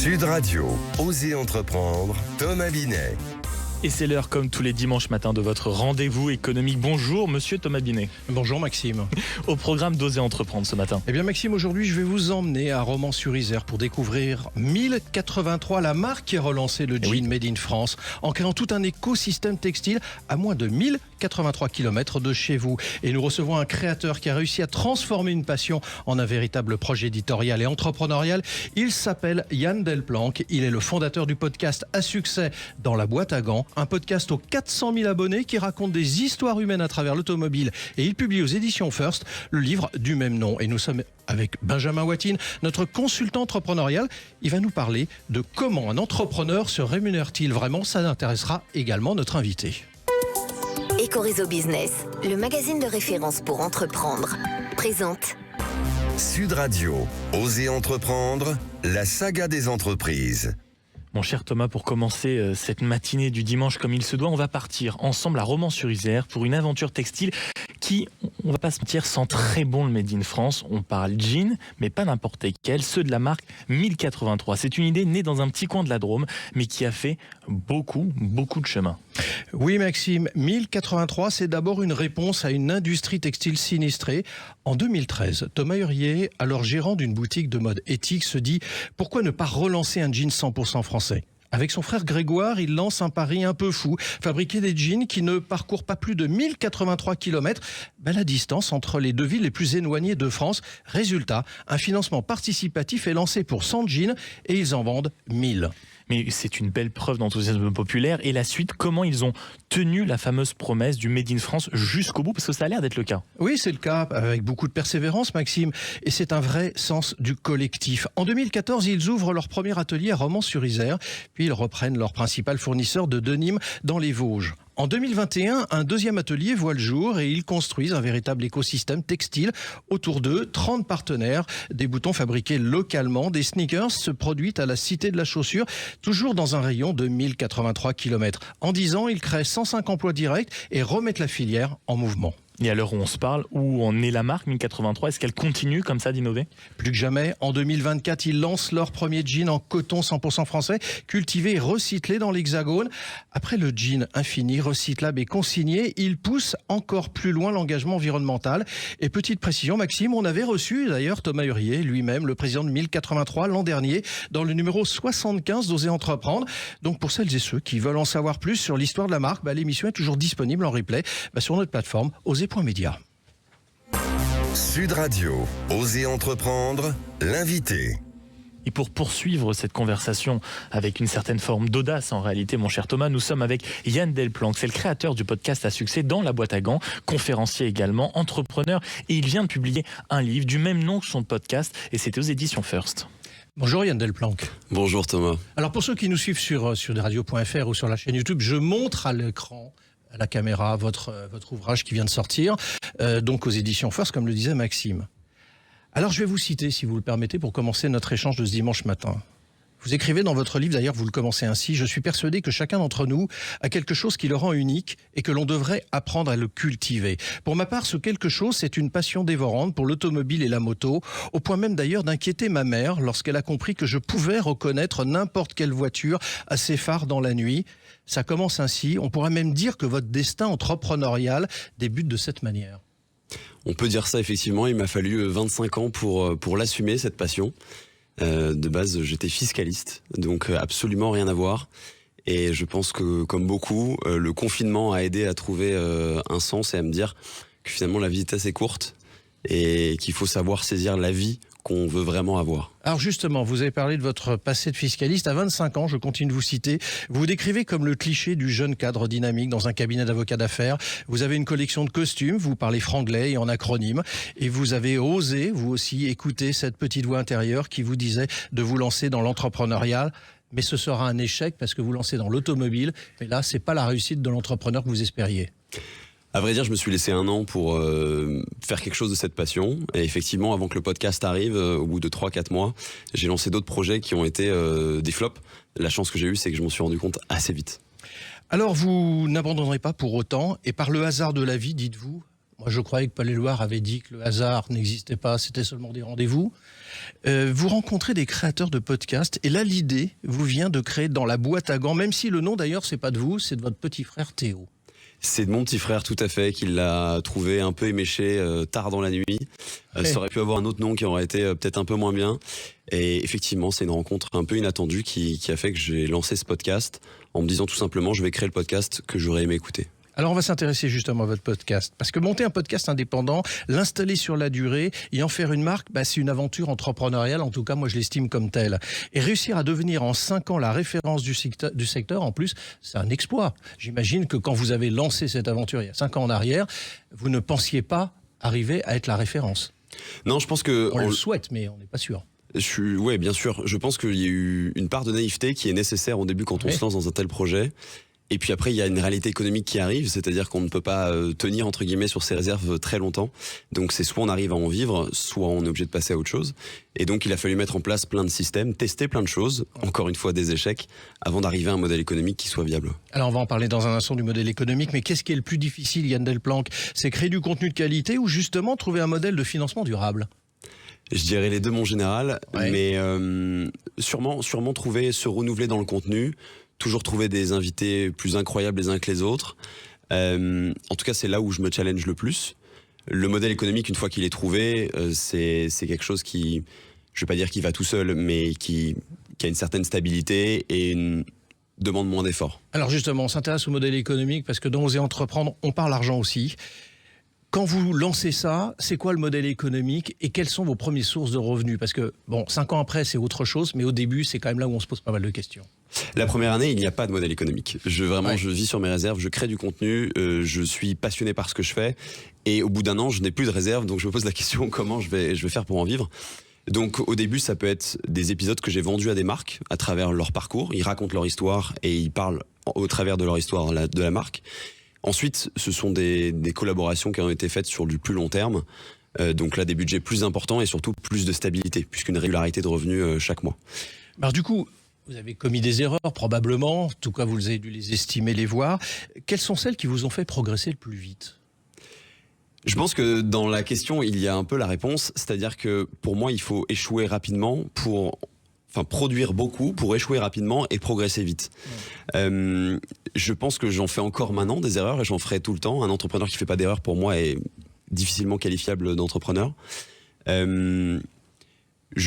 Sud Radio, Osez entreprendre, Thomas Binet. Et c'est l'heure, comme tous les dimanches matins, de votre rendez-vous économique. Bonjour, monsieur Thomas Binet. Bonjour Maxime. Au programme d'Osez entreprendre ce matin. Eh bien Maxime, aujourd'hui je vais vous emmener à Romans-sur-Isère pour découvrir 1083, la marque qui a relancé le jean Made in France en créant tout un écosystème textile à moins de 1083 km de chez vous. Et nous recevons un créateur qui a réussi à transformer une passion en un véritable projet éditorial et entrepreneurial. Il s'appelle Yann Delplanque. Il est le fondateur du podcast à succès Dans la boîte à gants. Un podcast aux 400 000 abonnés qui raconte des histoires humaines à travers l'automobile. Et il publie aux éditions First le livre du même nom. Et nous sommes avec Benjamin Watine, notre consultant entrepreneurial. Il va nous parler de comment un entrepreneur se rémunère-t-il vraiment. Ça intéressera également notre invité. Ecoréseau Business, le magazine de référence pour entreprendre, présente Sud Radio, Osez entreprendre, la saga des entreprises. Mon cher Thomas, pour commencer cette matinée du dimanche comme il se doit, on va partir ensemble à Romans-sur-Isère pour une aventure textile qui, on va pas se mentir, sent très bon le Made in France. On parle jean, mais pas n'importe quel, ceux de la marque 1083. C'est une idée née dans un petit coin de la Drôme, mais qui a fait beaucoup de chemin. Oui Maxime, 1083, c'est d'abord une réponse à une industrie textile sinistrée. En 2013, Thomas Hurier, alors gérant d'une boutique de mode éthique, se dit « Pourquoi ne pas relancer un jean 100% français ?» Avec son frère Grégoire, il lance un pari un peu fou, fabriquer des jeans qui ne parcourent pas plus de 1083 km, la distance entre les deux villes les plus éloignées de France. Résultat, un financement participatif est lancé pour 100 jeans et ils en vendent 1000. Mais c'est une belle preuve d'enthousiasme populaire. Et la suite, comment ils ont tenu la fameuse promesse du Made in France jusqu'au bout? Parce que ça a l'air d'être le cas. Oui, c'est le cas, avec beaucoup de persévérance, Maxime. Et c'est un vrai sens du collectif. En 2014, ils ouvrent leur premier atelier à Romans-sur-Isère. Puis ils reprennent leur principal fournisseur de denim dans les Vosges. En 2021, un deuxième atelier voit le jour et ils construisent un véritable écosystème textile. Autour d'eux, 30 partenaires, des boutons fabriqués localement, des sneakers se produisent à la Cité de la Chaussure, toujours dans un rayon de 1083 km. En 10 ans, ils créent 105 emplois directs et remettent la filière en mouvement. Et à l'heure où on se parle, où en est la marque 1083, est-ce qu'elle continue comme ça d'innover? Plus que jamais, en 2024, ils lancent leur premier jean en coton 100% français, cultivé et recyclé dans l'Hexagone. Après le jean infini, recyclable et consigné, ils poussent encore plus loin l'engagement environnemental. Et petite précision, Maxime, on avait reçu d'ailleurs Thomas Hurier, lui-même, le président de 1083 l'an dernier, dans le numéro 75 d'Osez entreprendre. Donc pour celles et ceux qui veulent en savoir plus sur l'histoire de la marque, l'émission est toujours disponible en replay sur notre plateforme Osez.media. Sud Radio, Osez entreprendre, l'invité. Et pour poursuivre cette conversation avec une certaine forme d'audace, en réalité, mon cher Thomas, nous sommes avec Yann Delplanque. C'est le créateur du podcast à succès Dans la boîte à gants, conférencier également, entrepreneur. Et il vient de publier un livre du même nom que son podcast, et c'était aux éditions First. Bonjour Yann Delplanque. Bonjour Thomas. Alors pour ceux qui nous suivent sur radio.fr ou sur la chaîne YouTube, je montre à l'écran, à la caméra, votre ouvrage qui vient de sortir, donc aux éditions First, comme le disait Maxime. Alors je vais vous citer, si vous le permettez, pour commencer notre échange de ce dimanche matin. Vous écrivez dans votre livre, d'ailleurs vous le commencez ainsi: « Je suis persuadé que chacun d'entre nous a quelque chose qui le rend unique et que l'on devrait apprendre à le cultiver. Pour ma part, ce quelque chose, c'est une passion dévorante pour l'automobile et la moto, au point même d'ailleurs d'inquiéter ma mère lorsqu'elle a compris que je pouvais reconnaître n'importe quelle voiture à ses phares dans la nuit. Ça commence ainsi, on pourrait même dire que votre destin entrepreneurial débute de cette manière. » On peut dire ça effectivement, il m'a fallu 25 ans pour l'assumer, cette passion. De base, j'étais fiscaliste, donc absolument rien à voir. Et je pense que, comme beaucoup, le confinement a aidé à trouver un sens et à me dire que finalement la vie est assez courte et qu'il faut savoir saisir la vie qu'on veut vraiment avoir. Alors justement, vous avez parlé de votre passé de fiscaliste. À 25 ans, je continue de vous citer, vous vous décrivez comme le cliché du jeune cadre dynamique dans un cabinet d'avocat d'affaires. Vous avez une collection de costumes, vous parlez franglais et en acronyme, et vous avez osé, vous aussi, écouter cette petite voix intérieure qui vous disait de vous lancer dans l'entrepreneuriat. Mais ce sera un échec parce que vous lancez dans l'automobile. Mais là, c'est pas la réussite de l'entrepreneur que vous espériez. À vrai dire, je me suis laissé un an pour faire quelque chose de cette passion. Et effectivement, avant que le podcast arrive, au bout de 3-4 mois, j'ai lancé d'autres projets qui ont été des flops. La chance que j'ai eue, c'est que je m'en suis rendu compte assez vite. Alors, vous n'abandonnerez pas pour autant, et par le hasard de la vie, dites-vous, Moi, je croyais que Paul Éluard avait dit que le hasard n'existait pas, c'était seulement des rendez-vous. Vous rencontrez des créateurs de podcasts et là, l'idée vous vient de créer dans la boîte à gants, même si le nom d'ailleurs, c'est pas de vous, c'est de votre petit frère Théo. C'est de mon petit frère, tout à fait, qui l'a trouvé un peu éméché tard dans la nuit. Ça aurait pu avoir un autre nom qui aurait été peut-être un peu moins bien. Et effectivement, c'est une rencontre un peu inattendue qui a fait que j'ai lancé ce podcast en me disant tout simplement, je vais créer le podcast que j'aurais aimé écouter. Alors on va s'intéresser justement à votre podcast, parce que monter un podcast indépendant, l'installer sur la durée et en faire une marque, c'est une aventure entrepreneuriale, en tout cas moi je l'estime comme telle. Et réussir à devenir en 5 ans la référence du secteur, en plus, c'est un exploit. J'imagine que quand vous avez lancé cette aventure il y a 5 ans en arrière, vous ne pensiez pas arriver à être la référence. Non, je pense que... On le souhaite, mais on n'est pas sûr. Oui, bien sûr. Je pense qu'il y a eu une part de naïveté qui est nécessaire au début quand on se lance dans un tel projet. Et puis après, il y a une réalité économique qui arrive, c'est-à-dire qu'on ne peut pas tenir, entre guillemets, sur ses réserves très longtemps. Donc c'est soit on arrive à en vivre, soit on est obligé de passer à autre chose. Et donc il a fallu mettre en place plein de systèmes, tester plein de choses, encore une fois des échecs, avant d'arriver à un modèle économique qui soit viable. Alors on va en parler dans un instant du modèle économique, mais qu'est-ce qui est le plus difficile, Yann Delplanque? C'est créer du contenu de qualité ou justement trouver un modèle de financement durable? Je dirais les deux, mon général, mais sûrement trouver, se renouveler dans le contenu, toujours trouver des invités plus incroyables les uns que les autres. En tout cas, c'est là où je me challenge le plus. Le modèle économique, une fois qu'il est trouvé, c'est quelque chose qui, je ne vais pas dire qu'il va tout seul, mais qui a une certaine stabilité et une demande moins d'efforts. Alors justement, on s'intéresse au modèle économique parce que dans Oser entreprendre, on parle argent aussi. Quand vous lancez ça, c'est quoi le modèle économique et quelles sont vos premières sources de revenus? Parce que, 5 ans après, c'est autre chose, mais au début, c'est quand même là où on se pose pas mal de questions. La première année, il n'y a pas de modèle économique. Je vis sur mes réserves, je crée du contenu, je suis passionné par ce que je fais. Et au bout d'un an, je n'ai plus de réserve, donc je me pose la question comment je vais faire pour en vivre. Donc au début, ça peut être des épisodes que j'ai vendus à des marques à travers leur parcours. Ils racontent leur histoire et ils parlent au travers de leur histoire de la marque. Ensuite, ce sont des collaborations qui ont été faites sur du plus long terme. Donc là, des budgets plus importants et surtout plus de stabilité, puisqu'une régularité de revenus chaque mois. Alors du coup, vous avez commis des erreurs probablement, en tout cas vous avez dû les estimer, les voir. Quelles sont celles qui vous ont fait progresser le plus vite? Je pense que dans la question, il y a un peu la réponse. C'est-à-dire que pour moi, il faut échouer rapidement produire beaucoup pour échouer rapidement et progresser vite. Je pense que j'en fais encore maintenant des erreurs et j'en ferai tout le temps. Un entrepreneur qui fait pas d'erreurs, pour moi, est difficilement qualifiable d'entrepreneur. Je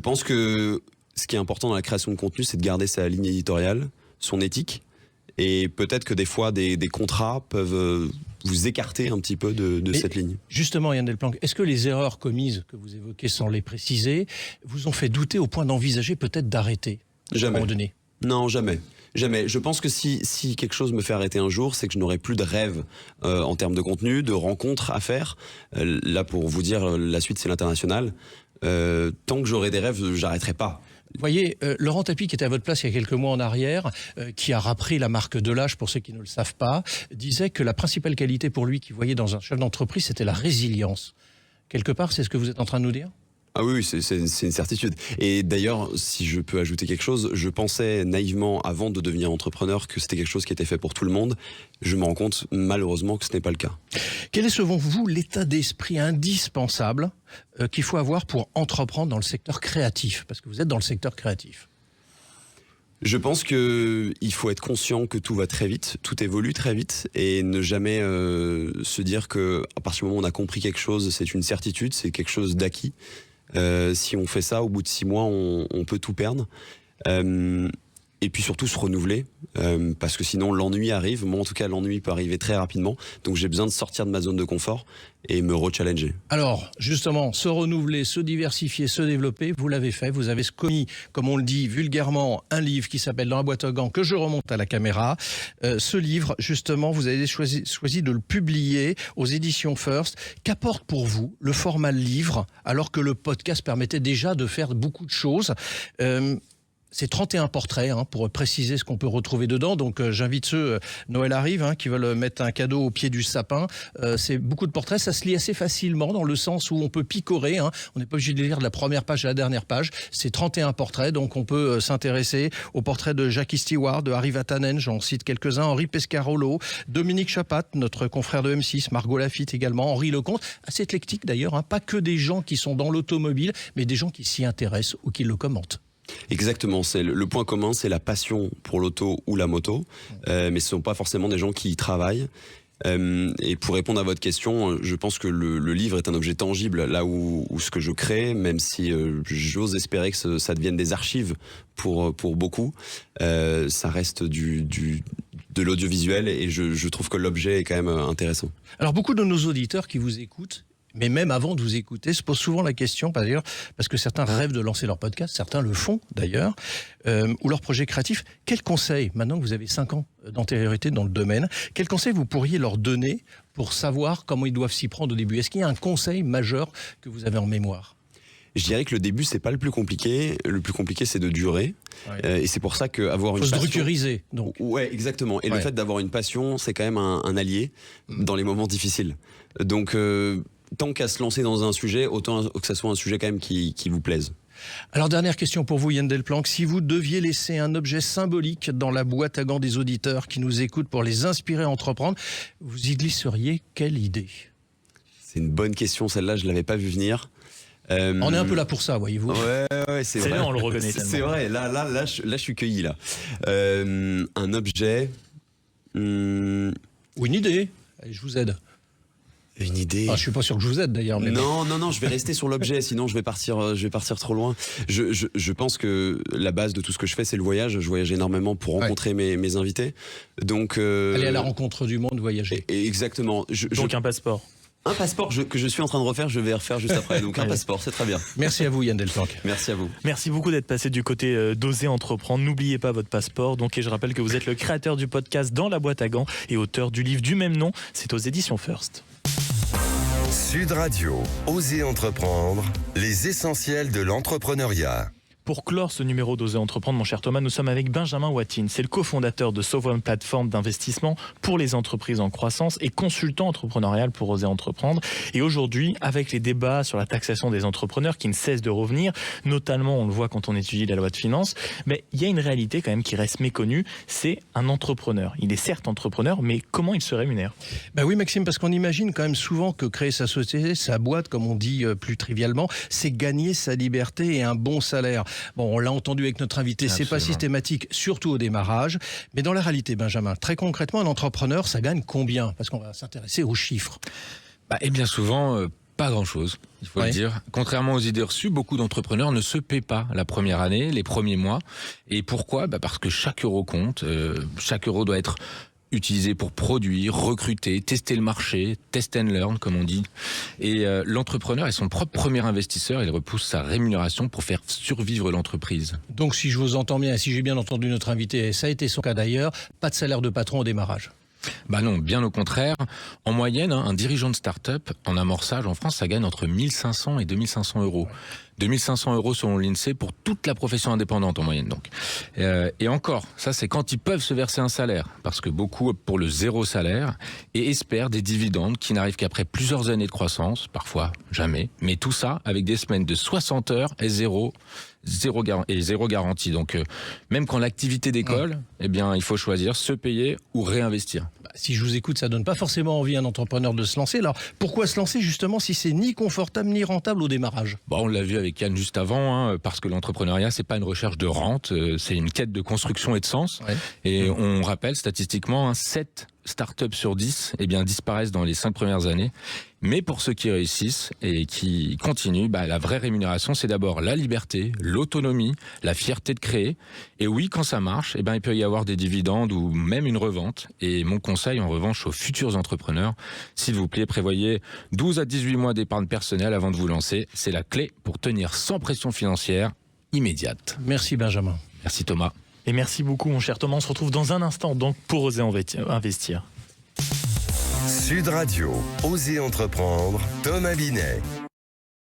pense que ce qui est important dans la création de contenu, c'est de garder sa ligne éditoriale, son éthique. Et peut-être que des fois, des contrats peuvent vous écarter un petit peu de cette ligne. Justement, Yann Delplanque, est-ce que les erreurs commises, que vous évoquez sans les préciser, vous ont fait douter au point d'envisager peut-être d'arrêter? Jamais. À un moment donné? Non, jamais. Jamais. Je pense que si quelque chose me fait arrêter un jour, c'est que je n'aurai plus de rêve en termes de contenu, de rencontres à faire. Là, pour vous dire, la suite, c'est l'international. Tant que j'aurai des rêves, j'arrêterai pas. Vous voyez, Laurent Tapie, qui était à votre place il y a quelques mois en arrière, qui a repris la marque Delage, pour ceux qui ne le savent pas, disait que la principale qualité pour lui qu'il voyait dans un chef d'entreprise, c'était la résilience. Quelque part, c'est ce que vous êtes en train de nous dire? Ah oui, c'est une certitude. Et d'ailleurs, si je peux ajouter quelque chose, je pensais naïvement, avant de devenir entrepreneur, que c'était quelque chose qui était fait pour tout le monde. Je me rends compte, malheureusement, que ce n'est pas le cas. Quel est, selon vous, l'état d'esprit indispensable qu'il faut avoir pour entreprendre dans le secteur créatif? Parce que vous êtes dans le secteur créatif. Je pense qu'il faut être conscient que tout va très vite, tout évolue très vite, et ne jamais se dire qu'à partir du moment où on a compris quelque chose, c'est une certitude, c'est quelque chose d'acquis. Si on fait ça, au bout de 6 mois, on peut tout perdre. Et puis surtout se renouveler, parce que sinon l'ennui arrive. Moi en tout cas, l'ennui peut arriver très rapidement. Donc j'ai besoin de sortir de ma zone de confort et me rechallenger. Alors justement, se renouveler, se diversifier, se développer, vous l'avez fait. Vous avez commis, comme on le dit vulgairement, un livre qui s'appelle Dans la boîte à gants, que je remonte à la caméra. Ce livre, justement, vous avez choisi de le publier aux éditions First. Qu'apporte pour vous le format livre, alors que le podcast permettait déjà de faire beaucoup de choses? C'est 31 portraits, pour préciser ce qu'on peut retrouver dedans. Donc j'invite ceux, Noël arrive, qui veulent mettre un cadeau au pied du sapin. C'est beaucoup de portraits, ça se lit assez facilement dans le sens où on peut picorer. On n'est pas obligé de lire de la première page à la dernière page. C'est 31 portraits, donc on peut s'intéresser aux portraits de Jackie Stewart, de Harry Vatanen, j'en cite quelques-uns, Henri Pescarolo, Dominique Chapat, notre confrère de M6, Margot Lafitte également, Henri Lecomte, assez éclectique d'ailleurs, pas que des gens qui sont dans l'automobile, mais des gens qui s'y intéressent ou qui le commentent. Exactement, c'est le point commun, c'est la passion pour l'auto ou la moto, mais ce ne sont pas forcément des gens qui y travaillent. Et pour répondre à votre question, je pense que le livre est un objet tangible, là où ce que je crée, même si j'ose espérer que ça devienne des archives pour beaucoup, ça reste de l'audiovisuel, et je trouve que l'objet est quand même intéressant. Alors beaucoup de nos auditeurs qui vous écoutent, mais même avant de vous écouter, se posent souvent la question, d'ailleurs, parce que certains rêvent de lancer leur podcast, certains le font d'ailleurs, ou leur projet créatif. Quel conseil, maintenant que vous avez 5 ans d'antériorité dans le domaine, quel conseil vous pourriez leur donner pour savoir comment ils doivent s'y prendre au début? Est-ce qu'il y a un conseil majeur que vous avez en mémoire? Je dirais que le début, c'est pas le plus compliqué. Le plus compliqué, c'est de durer. Ouais. Et c'est pour ça qu'avoir une passion... Faut se druckeriser, donc. Ouais, exactement. Et le fait d'avoir une passion, c'est quand même un allié dans les moments difficiles. Donc, tant qu'à se lancer dans un sujet, autant que ça soit un sujet quand même qui vous plaise. Alors, dernière question pour vous, Yann Delplanque. Si vous deviez laisser un objet symbolique dans la boîte à gants des auditeurs qui nous écoutent pour les inspirer à entreprendre, vous y glisseriez quelle idée? C'est une bonne question, celle-là, je l'avais pas vu venir. On est un peu là pour ça, voyez-vous. Ouais, c'est vrai. Là, on le reconnaît tellement. C'est vrai, là, je suis cueilli, là. Un objet... Ou une idée. Allez, je vous aide. Une idée. Je suis pas sûr que je vous aide d'ailleurs. Mais non, je vais rester sur l'objet, sinon je vais partir trop loin. Je pense que la base de tout ce que je fais, c'est le voyage. Je voyage énormément pour rencontrer mes invités. Donc aller à la rencontre du monde, voyager. Exactement. Donc un passeport. Un passeport que je suis en train de refaire, je vais refaire juste après. Donc un passeport, c'est très bien. Merci à vous, Yann Delplanque. Merci à vous. Merci beaucoup d'être passé du côté d'Oser Entreprendre. N'oubliez pas votre passeport. Et je rappelle que vous êtes le créateur du podcast Dans la boîte à gants et auteur du livre du même nom. C'est aux éditions First. Sud Radio, Oser Entreprendre, les essentiels de l'entrepreneuriat. Pour clore ce numéro d'Oser Entreprendre, mon cher Thomas, nous sommes avec Benjamin Watine. C'est le cofondateur de Sovereign, plateforme d'investissement pour les entreprises en croissance et consultant entrepreneurial pour Oser Entreprendre. Et aujourd'hui, avec les débats sur la taxation des entrepreneurs qui ne cessent de revenir, notamment on le voit quand on étudie la loi de finances, mais il y a une réalité quand même qui reste méconnue, c'est un entrepreneur. Il est certes entrepreneur, mais comment il se rémunère? Oui, Maxime, parce qu'on imagine quand même souvent que créer sa société, sa boîte, comme on dit plus trivialement, c'est gagner sa liberté et un bon salaire. Bon, on l'a entendu avec notre invité, c'est pas systématique, surtout au démarrage. Mais dans la réalité, Benjamin, très concrètement, un entrepreneur, ça gagne combien? Parce qu'on va s'intéresser aux chiffres. Et bien souvent, pas grand-chose, il faut le dire. Contrairement aux idées reçues, beaucoup d'entrepreneurs ne se paient pas la première année, les premiers mois. Et pourquoi? Parce que chaque euro compte, chaque euro doit être utilisé pour produire, recruter, tester le marché, test and learn comme on dit. Et l'entrepreneur est son propre premier investisseur, il repousse sa rémunération pour faire survivre l'entreprise. Donc si je vous entends bien, et si j'ai bien entendu notre invité, et ça a été son cas d'ailleurs, pas de salaire de patron au démarrage. Non, bien au contraire. En moyenne, un dirigeant de start-up en amorçage en France, ça gagne entre 1500 et 2500 euros. 2500 euros selon l'INSEE pour toute la profession indépendante en moyenne donc. Et encore, ça c'est quand ils peuvent se verser un salaire, parce que beaucoup optent pour le zéro salaire et espèrent des dividendes qui n'arrivent qu'après plusieurs années de croissance, parfois jamais, mais tout ça avec des semaines de 60 heures et zéro garantie. Donc même quand l'activité décolle, il faut choisir se payer ou réinvestir. Si je vous écoute, ça donne pas forcément envie à un entrepreneur de se lancer. Alors pourquoi se lancer justement si c'est ni confortable ni rentable au démarrage? On l'a vu avec Yann juste avant, parce que l'entrepreneuriat c'est pas une recherche de rente, c'est une quête de construction et de sens. Et on rappelle statistiquement 7 startups sur 10 disparaissent dans les 5 premières années. Mais pour ceux qui réussissent et qui continuent, la vraie rémunération, c'est d'abord la liberté, l'autonomie, la fierté de créer. Et oui, quand ça marche, il peut y avoir des dividendes ou même une revente. Et mon conseil, en revanche, aux futurs entrepreneurs, s'il vous plaît, prévoyez 12 à 18 mois d'épargne personnelle avant de vous lancer. C'est la clé pour tenir sans pression financière immédiate. Merci Benjamin. Merci Thomas. Et merci beaucoup mon cher Thomas. On se retrouve dans un instant donc pour Oser Investir. Sud Radio, Oser Entreprendre, Thomas Binet.